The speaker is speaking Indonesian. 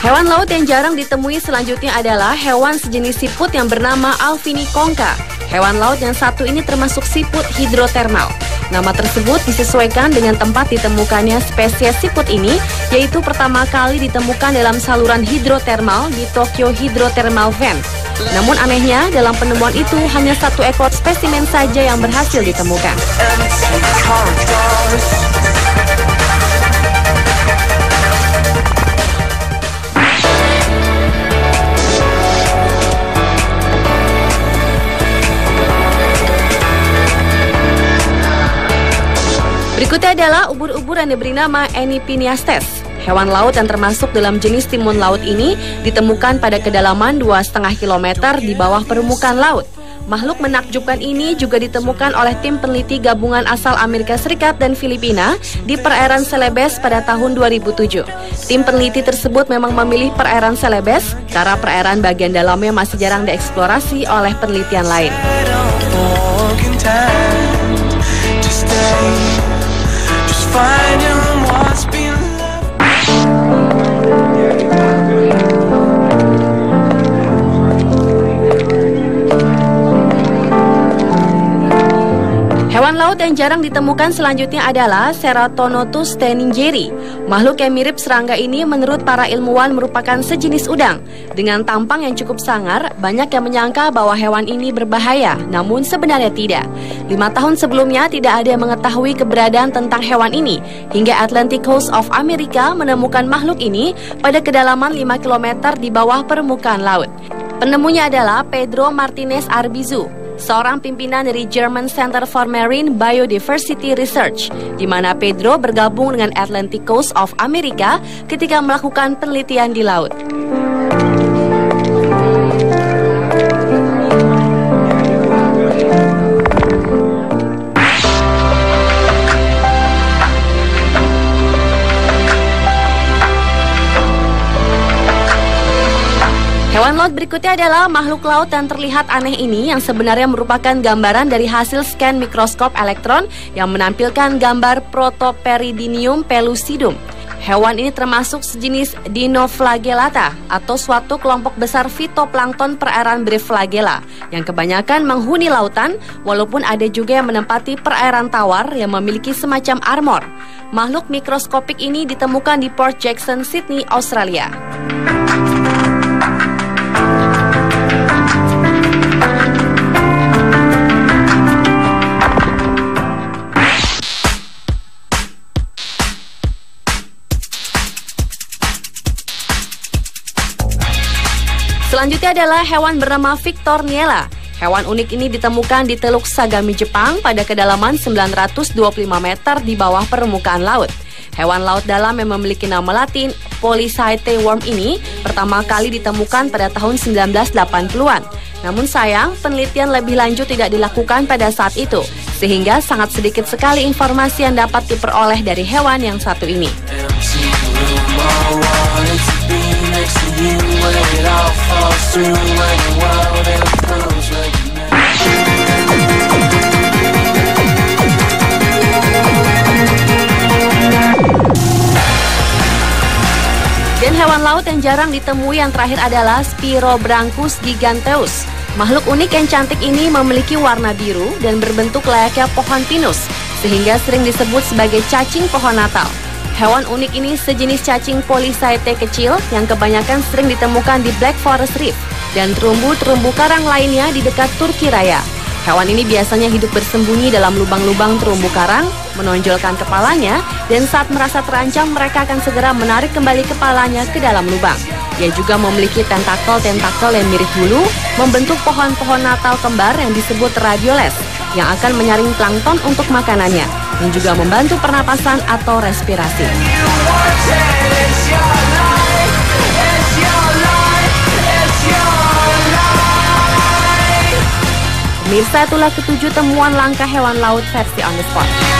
Hewan laut yang jarang ditemui selanjutnya adalah hewan sejenis siput yang bernama Alviniconcha. Hewan laut yang satu ini termasuk siput hidrotermal. Nama tersebut disesuaikan dengan tempat ditemukannya spesies siput ini, yaitu pertama kali ditemukan dalam saluran hidrotermal di Tokyo Hydrothermal Vent. Namun anehnya, dalam penemuan itu hanya satu ekor spesimen saja yang berhasil ditemukan. Berikutnya adalah ubur-ubur yang diberi nama Enipiniastes. Hewan laut yang termasuk dalam jenis timun laut ini ditemukan pada kedalaman 2,5 km di bawah permukaan laut. Makhluk menakjubkan ini juga ditemukan oleh tim peneliti gabungan asal Amerika Serikat dan Filipina di perairan Celebes pada tahun 2007. Tim peneliti tersebut memang memilih perairan Celebes karena perairan bagian dalamnya masih jarang dieksplorasi oleh penelitian lain. Hewan laut yang jarang ditemukan selanjutnya adalah Ceratonotus teningeri. Makhluk yang mirip serangga ini menurut para ilmuwan merupakan sejenis udang. Dengan tampang yang cukup sangar, banyak yang menyangka bahwa hewan ini berbahaya, namun sebenarnya tidak. 5 tahun sebelumnya tidak ada yang mengetahui keberadaan tentang hewan ini, hingga Atlantic Coast of America menemukan makhluk ini pada kedalaman 5 km di bawah permukaan laut. Penemunya adalah Pedro Martinez Arbizu, seorang pimpinan dari German Center for Marine Biodiversity Research, di mana Pedro bergabung dengan Atlantic Coast of America ketika melakukan penelitian di laut. Hewan laut berikutnya adalah makhluk laut yang terlihat aneh ini yang sebenarnya merupakan gambaran dari hasil scan mikroskop elektron yang menampilkan gambar Protoperidinium pellucidum. Hewan ini termasuk sejenis Dinoflagellata atau suatu kelompok besar fitoplankton perairan Brevlagella yang kebanyakan menghuni lautan, walaupun ada juga yang menempati perairan tawar yang memiliki semacam armor. Makhluk mikroskopik ini ditemukan di Port Jackson, Sydney, Australia. Selanjutnya adalah hewan bernama Victorniella. Hewan unik ini ditemukan di Teluk Sagami, Jepang pada kedalaman 925 meter di bawah permukaan laut. Hewan laut dalam yang memiliki nama latin Polychaete worm ini pertama kali ditemukan pada tahun 1980-an. Namun sayang, penelitian lebih lanjut tidak dilakukan pada saat itu, sehingga sangat sedikit sekali informasi yang dapat diperoleh dari hewan yang satu ini. Dan hewan laut yang jarang ditemui yang terakhir adalah Spirobranchus giganteus. Makhluk unik yang cantik ini memiliki warna biru dan berbentuk layaknya pohon pinus, sehingga sering disebut sebagai cacing pohon Natal. Hewan unik ini sejenis cacing Polychaete kecil yang kebanyakan sering ditemukan di Black Forest Reef dan terumbu-terumbu karang lainnya di dekat Turki Raya. Hewan ini biasanya hidup bersembunyi dalam lubang-lubang terumbu karang, menonjolkan kepalanya, dan saat merasa terancam mereka akan segera menarik kembali kepalanya ke dalam lubang. Ia juga memiliki tentakel-tentakel yang mirip bulu, membentuk pohon-pohon Natal kembar yang disebut radioles, yang akan menyaring plankton untuk makanannya, dan juga membantu pernapasan atau respirasi. Pemirsa, itulah ketujuh temuan langka hewan laut versi On The Spot.